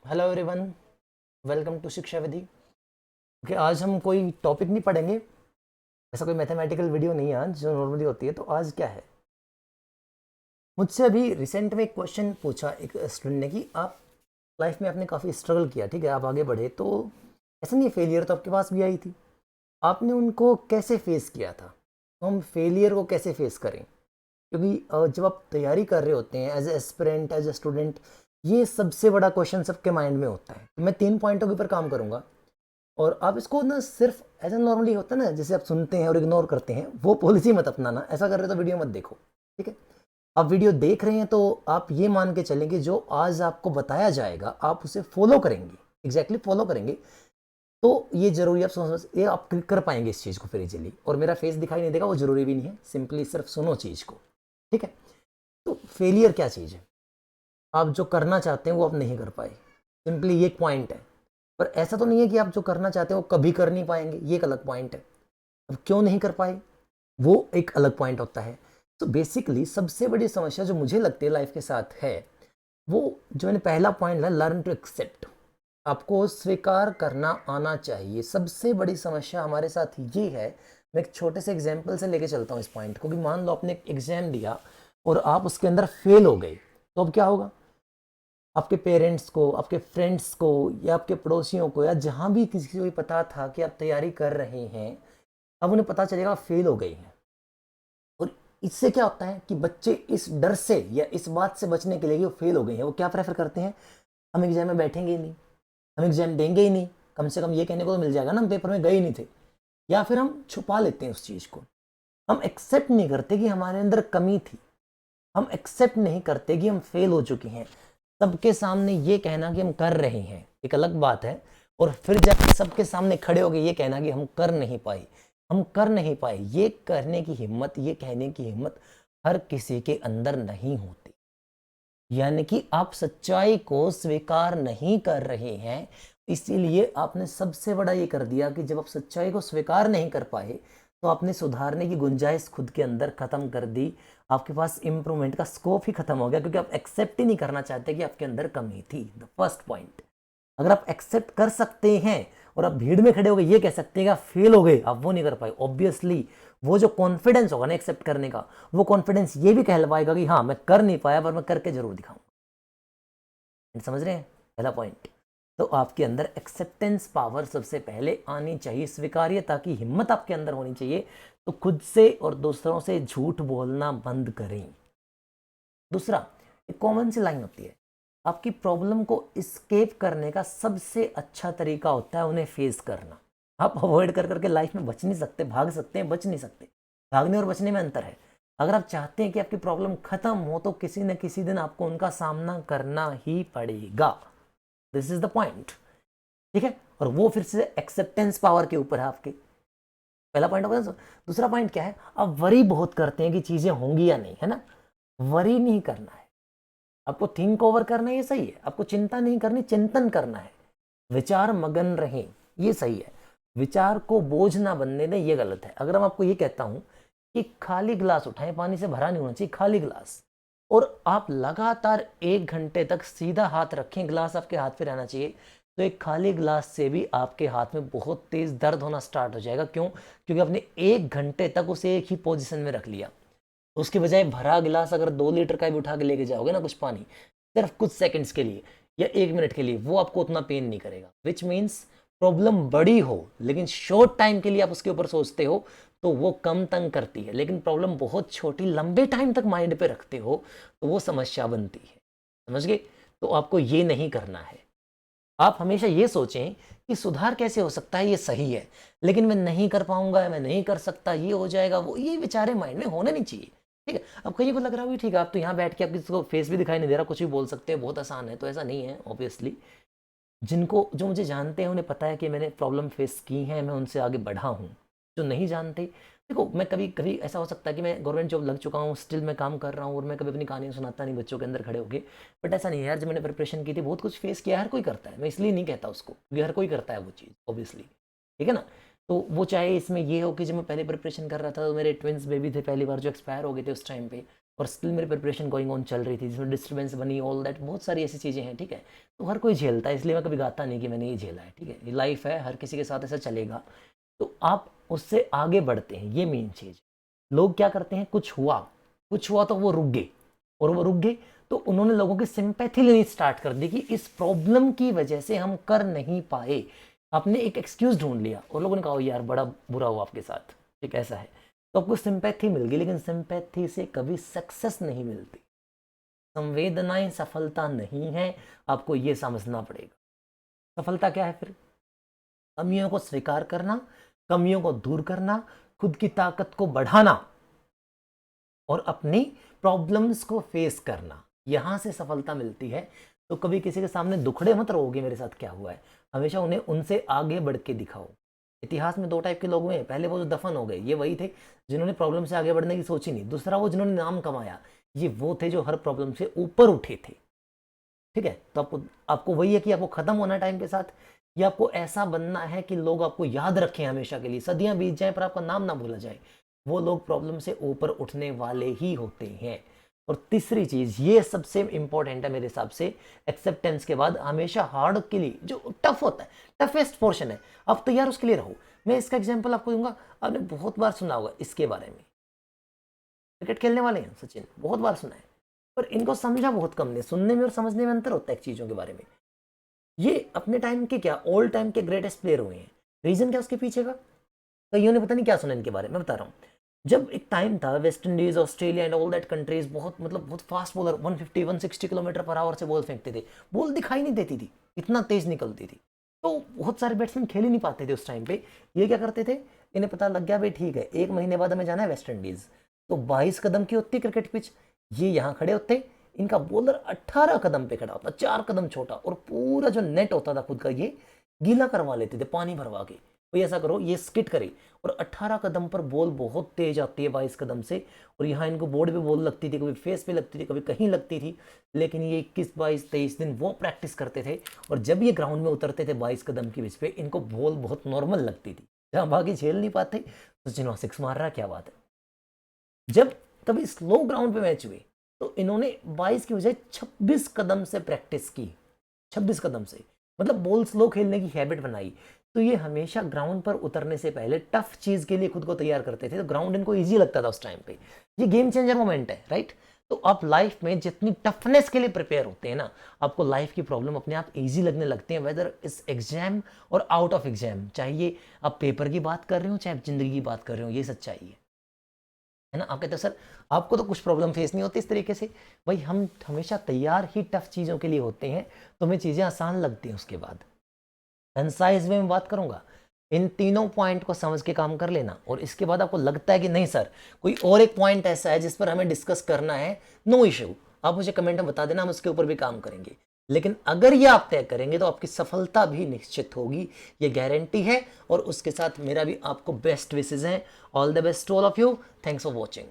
Hello everyone, welcome to शिक्षा विधि। Okay, आज हम कोई टॉपिक नहीं पढ़ेंगे। ऐसा कोई मैथमेटिकल वीडियो नहीं है आज जो नॉर्मली होती है। तो आज क्या है, मुझसे अभी रिसेंट में एक क्वेश्चन पूछा एक स्टूडेंट ने कि आप लाइफ में आपने काफ़ी स्ट्रगल किया, ठीक है, आप आगे बढ़े, तो ऐसा नहीं है, फेलियर तो आपके पास भी आई थी, आपने उनको कैसे फेस किया था। तो हम फेलियर को कैसे फेस करें, क्योंकि जब आप तैयारी कर रहे होते हैं as a aspirant, as a student, ये सबसे बड़ा क्वेश्चन सबके माइंड में होता है। तो मैं 3 पॉइंटों के ऊपर काम करूंगा और आप इसको ना सिर्फ ऐसा नॉर्मली होता है ना, जैसे आप सुनते हैं और इग्नोर करते हैं, वो पॉलिसी मत अपनाना। ऐसा कर रहे हो तो वीडियो मत देखो, ठीक है। आप वीडियो देख रहे हैं तो आप ये मान के चलेंगे जो आज आपको बताया जाएगा आप उसे फॉलो करेंगे, एग्जैक्टली फॉलो करेंगे। तो ये जरूरी, आप समझ, ये आप कर पाएंगे इस चीज़ को फिर इजीली। और मेरा फेस दिखाई नहीं देगा वो जरूरी भी नहीं है, सिंपली सिर्फ सुनो चीज़ को, ठीक है। तो फेलियर क्या चीज़ है, आप जो करना चाहते हैं वो आप नहीं कर पाए, सिंपली ये एक पॉइंट है। पर ऐसा तो नहीं है कि आप जो करना चाहते हो वो कभी कर नहीं पाएंगे, ये एक अलग पॉइंट है। अब क्यों नहीं कर पाए वो एक अलग पॉइंट होता है। तो बेसिकली सबसे बड़ी समस्या जो मुझे लगती है लाइफ के साथ है, वो जो मैंने पहला पॉइंट है, लर्न टू एक्सेप्ट। आपको स्वीकार करना आना चाहिए। सबसे बड़ी समस्या हमारे साथ ये है, मैं एक छोटे से एग्जाम्पल से लेके चलता हूँ इस पॉइंट को, कि मान लो आपने एक एग्जाम दिया और आप उसके अंदर फेल हो गए, तो अब क्या होगा। आपके पेरेंट्स को, आपके फ्रेंड्स को, या आपके पड़ोसियों को, या जहाँ भी किसी को भी पता था कि आप तैयारी कर रहे हैं, अब उन्हें पता चलेगा आप फेल हो गए हैं। और इससे क्या होता है कि बच्चे इस डर से या इस बात से बचने के लिए कि वो फेल हो गए हैं, वो क्या प्रेफर करते हैं, हम एग्जाम में बैठेंगे ही नहीं, हम एग्जाम देंगे ही नहीं, कम से कम ये कहने को तो मिल जाएगा ना हम पेपर में गए ही नहीं थे। या फिर हम छुपा लेते हैं उस चीज़ को। हम एक्सेप्ट नहीं करते कि हमारे अंदर कमी थी, हम एक्सेप्ट नहीं करते कि हम फेल हो चुके हैं। सबके सामने ये कहना कि हम कर रहे हैं एक अलग बात है, और फिर जब सबके सामने खड़े हो गए ये कहना कि हम कर नहीं पाए, हम कर नहीं पाए, ये करने की हिम्मत, ये कहने की हिम्मत हर किसी के अंदर नहीं होती। यानी कि आप सच्चाई को स्वीकार नहीं कर रहे हैं, इसीलिए आपने सबसे बड़ा ये कर दिया कि जब आप सच्चाई को स्वीकार नहीं कर पाए तो आपने सुधारने की गुंजाइश खुद के अंदर खत्म कर दी। आपके पास इंप्रूवमेंट का स्कोप ही खत्म हो गया, क्योंकि आप एक्सेप्ट ही नहीं करना चाहते कि आपके अंदर कमी थी। द फर्स्ट पॉइंट, अगर आप एक्सेप्ट कर सकते हैं और आप भीड़ में खड़े हो गए ये कह सकते हैं कि आप फेल हो गए, आप वो नहीं कर पाए, ऑब्वियसली वो जो कॉन्फिडेंस होगा ना एक्सेप्ट करने का, वो कॉन्फिडेंस ये भी कहलवाएगा कि हाँ मैं कर नहीं पाया पर मैं करके जरूर दिखाऊंगा। समझ रहे हैं पहला पॉइंट। तो आपके अंदर एक्सेप्टेंस पावर सबसे पहले आनी चाहिए, स्वीकार्यता की हिम्मत आपके अंदर होनी चाहिए। तो खुद से और दूसरों से झूठ बोलना बंद करें। दूसरा, एक कॉमन सी लाइन होती है, आपकी प्रॉब्लम को स्केप करने का सबसे अच्छा तरीका होता है उन्हें फेस करना। आप अवॉइड कर करके लाइफ में बच नहीं सकते, भाग सकते हैं, बच नहीं सकते। भागने और बचने में अंतर है। अगर आप चाहते हैं कि आपकी प्रॉब्लम खत्म हो तो किसी न किसी दिन आपको उनका सामना करना ही पड़ेगा। दिस इज द पॉइंट, ठीक है। और वो फिर से एक्सेप्टेंस पावर के ऊपर है आपके। पहला पॉइंट होगा। दूसरा पॉइंट क्या है, आप वरी बहुत करते हैं कि चीजें होंगी या नहीं, है ना। वरी नहीं करना है, आपको थिंक ओवर करना है, ये सही है। आपको चिंता नहीं करनी, चिंतन करना है, विचार मगन रहें, ये सही है। विचार को बोझ ना बनने दें, ये गलत है। अगर मैं आपको ये कहता हूं कि खाली गिलास उठाएं, पानी से भरा नहीं होना चाहिए, खाली गिलास, और आप लगातार 1 घंटे तक सीधा हाथ रखें, गिलास आपके हाथ पे रहना चाहिए, तो एक खाली गिलास से भी आपके हाथ में बहुत तेज दर्द होना स्टार्ट हो जाएगा। क्यों? क्योंकि आपने 1 घंटे तक उसे एक ही पोजीशन में रख लिया। उसके बजाय भरा गिलास अगर 2 लीटर का भी उठा के लेके जाओगे ना कुछ पानी, सिर्फ कुछ सेकंड्स के लिए या 1 मिनट के लिए, वो आपको उतना पेन नहीं करेगा। विच मीन्स प्रॉब्लम बड़ी हो लेकिन शॉर्ट टाइम के लिए आप उसके ऊपर सोचते हो तो वो कम तंग करती है, लेकिन प्रॉब्लम बहुत छोटी लंबे टाइम तक माइंड पे रखते हो तो वो समस्या बनती है। समझ गए? तो आपको ये नहीं करना है। आप हमेशा ये सोचें कि सुधार कैसे हो सकता है, ये सही है, लेकिन मैं नहीं कर पाऊंगा, मैं नहीं कर सकता, ये हो जाएगा, वो, ये विचारे माइंड में होने नहीं चाहिए, ठीक है। अब कहीं को लग रहा है ठीक है, आप तो यहाँ बैठ के आप किसी को फेस भी दिखाई नहीं दे रहा, कुछ भी बोल सकते हैं, बहुत आसान है, तो ऐसा नहीं है ऑब्वियसली। जिनको, जो मुझे जानते हैं उन्हें पता है कि मैंने प्रॉब्लम फेस की है, मैं उनसे आगे बढ़ा हूँ। जो नहीं जानते, देखो, मैं कभी कभी ऐसा हो सकता है कि मैं गवर्नमेंट जॉब लग चुका हूँ, स्टिल मैं काम कर रहा हूँ और मैं कभी अपनी कहानियाँ सुनाता नहीं बच्चों के अंदर खड़े होके, बट ऐसा नहीं है यार। जब मैंने प्रिपरेशन की थी बहुत कुछ फेस किया, हर कोई करता है, मैं इसलिए नहीं कहता उसको, क्योंकि हर कोई करता है वो चीज़ ऑब्वियसली, ठीक है ना। तो वो चाहे इसमें ये हो कि जब मैं पहले प्रिपरेशन कर रहा था तो मेरे ट्विंस बेबी थे पहली बार जो एक्सपायर हो गए थे उस टाइम पे, और स्टिल मेरी प्रिपरेशन गोइंग ऑन चल रही थी, जिसमें डिस्टर्बेंस बनी, ऑल दैट, बहुत सारी ऐसी चीज़ें हैं, ठीक है। तो हर कोई झेलता है, इसलिए मैं कभी गाता नहीं कि मैंने ये झेला है, ठीक है। ये लाइफ है, हर किसी के साथ ऐसा चलेगा, तो आप उससे आगे बढ़ते हैं, ये मेन चीज़। लोग क्या करते हैं, कुछ हुआ तो वो रुक गए, और वो रुक गए तो उन्होंने लोगों की सिंपैथी लेनी स्टार्ट कर दी कि इस प्रॉब्लम की वजह से हम कर नहीं पाए। आपने एक एक्सक्यूज ढूंढ लिया और लोगों ने कहा यार बड़ा बुरा हुआ आपके साथ, ठीक ऐसा है, तो आपको सिंपैथी मिल गई, लेकिन सिंपैथी से कभी सक्सेस नहीं मिलती। संवेदनाएं सफलता नहीं है, आपको ये समझना पड़ेगा। सफलता क्या है फिर? कमियों को स्वीकार करना, कमियों को दूर करना, खुद की ताकत को बढ़ाना और अपनी प्रॉब्लम्स को फेस करना, यहां से सफलता मिलती है। तो कभी किसी के सामने दुखड़े मत रहोगे मेरे साथ क्या हुआ है, हमेशा उन्हें उनसे आगे बढ़ के दिखाओ। इतिहास में दो टाइप के लोग हुए हैं, पहले वो जो दफन हो गए, ये वही थे जिन्होंने प्रॉब्लम से आगे बढ़ने की सोची नहीं। दूसरा वो जिन्होंने नाम कमाया, ये वो थे जो हर प्रॉब्लम से ऊपर उठे थे, ठीक है। तो आपको वही है कि आपको खत्म होना टाइम के साथ, या आपको ऐसा बनना है कि लोग आपको याद रखें हमेशा के लिए, सदियां बीत जाएं पर आपका नाम ना भूला जाए। वो लोग प्रॉब्लम से ऊपर उठने वाले ही होते हैं। और तीसरी चीज, ये सबसे इंपॉर्टेंट है मेरे हिसाब से, एक्सेप्टेंस के बाद हमेशा हार्ड के लिए जो टफ होता है, टफेस्ट पोर्शन है, आप तैयार उसके लिए रहो। मैं इसका एग्जांपल आपको दूंगा, आपने बहुत बार सुना होगा इसके बारे में, क्रिकेट खेलने वाले हैं सचिन, बहुत बार सुना है, पर इनको समझा बहुत कम ने। सुनने में और समझने में अंतर होता है एक चीजों के बारे में। ये अपने टाइम के क्या, ऑल टाइम के ग्रेटेस्ट प्लेयर हुए हैं। रीजन क्या उसके पीछे का, कईयों ने पता नहीं क्या सुना इनके बारे में, मैं बता रहा हूँ। जब एक टाइम था, West Indies, Australia and all that countries बहुत बहुत fast bowler, 150-160 kilometre per hour से बॉल फेंकते थे, बॉल दिखाई नहीं देती थी, इतना तेज निकलती थी। तो बहुत सारे बैट्समैन खेल ही नहीं पाते थे उस टाइम पे। ये क्या करते थे, इन्हें पता लग गया भाई ठीक है 1 महीने बाद हमें जाना है वेस्ट इंडीज, तो 22 कदम की होती क्रिकेट पिच, ये यहाँ खड़े होते, इनका बॉलर 18 कदम पे खड़ा होता, 4 कदम छोटा, और पूरा जो नेट होता था खुद का ये गीला करवा लेते थे पानी भरवा के। तो ऐसा करो, ये स्किट करे, और 18 कदम पर बॉल बहुत तेज आती है 22 कदम से, और यहाँ इनको बोर्ड पे बॉल लगती थी, कभी फेस पे लगती थी, कभी कहीं लगती थी, लेकिन ये 21, 22, 23 दिन वो प्रैक्टिस करते थे, और जब ये ग्राउंड में उतरते थे 22 कदम की पिच पे, इनको बॉल बहुत नॉर्मल लगती थी, जहाँ बाकी झेल नहीं पाते, तो जिन्होंने 6 मार रहा, क्या बात है। जब कभी स्लो ग्राउंड पे मैच हुए तो इन्होंने 22 की बजाय 26 कदम से प्रैक्टिस की, 26 कदम से, मतलब बॉल स्लो खेलने की हैबिट बनाई। तो ये हमेशा ग्राउंड पर उतरने से पहले टफ चीज के लिए खुद को तैयार करते थे, तो ग्राउंड इनको इजी लगता था उस टाइम पे। ये गेम चेंजर मोमेंट है, राइट। तो आप लाइफ में जितनी टफनेस के लिए प्रिपेयर होते हैं ना, आपको लाइफ की प्रॉब्लम अपने आप इजी लगने लगते हैं, वेदर इस एग्जाम और आउट ऑफ एग्जाम। चाहिए आप पेपर की बात कर रहे हो, चाहे आप जिंदगी की बात कर रहे हो, ये सच्चाई है ना। आप कहते हो सर आपको तो कुछ प्रॉब्लम फेस नहीं होती इस तरीके से, भाई हम हमेशा तैयार ही टफ चीज़ों के लिए होते हैं, तो हमें चीज़ें आसान लगती हैं उसके बाद। कंसाइज में मैं बात करूंगा, इन तीनों पॉइंट को समझ के काम कर लेना, और इसके बाद आपको लगता है कि नहीं सर कोई और एक पॉइंट ऐसा है जिस पर हमें डिस्कस करना है, नो इशू, आप मुझे कमेंट में बता देना, हम उसके ऊपर भी काम करेंगे। लेकिन अगर ये आप तय करेंगे तो आपकी सफलता भी निश्चित होगी, ये गारंटी है। और उसके साथ मेरा भी आपको बेस्ट विशेज हैं। All the best to all of you, thanks for watching.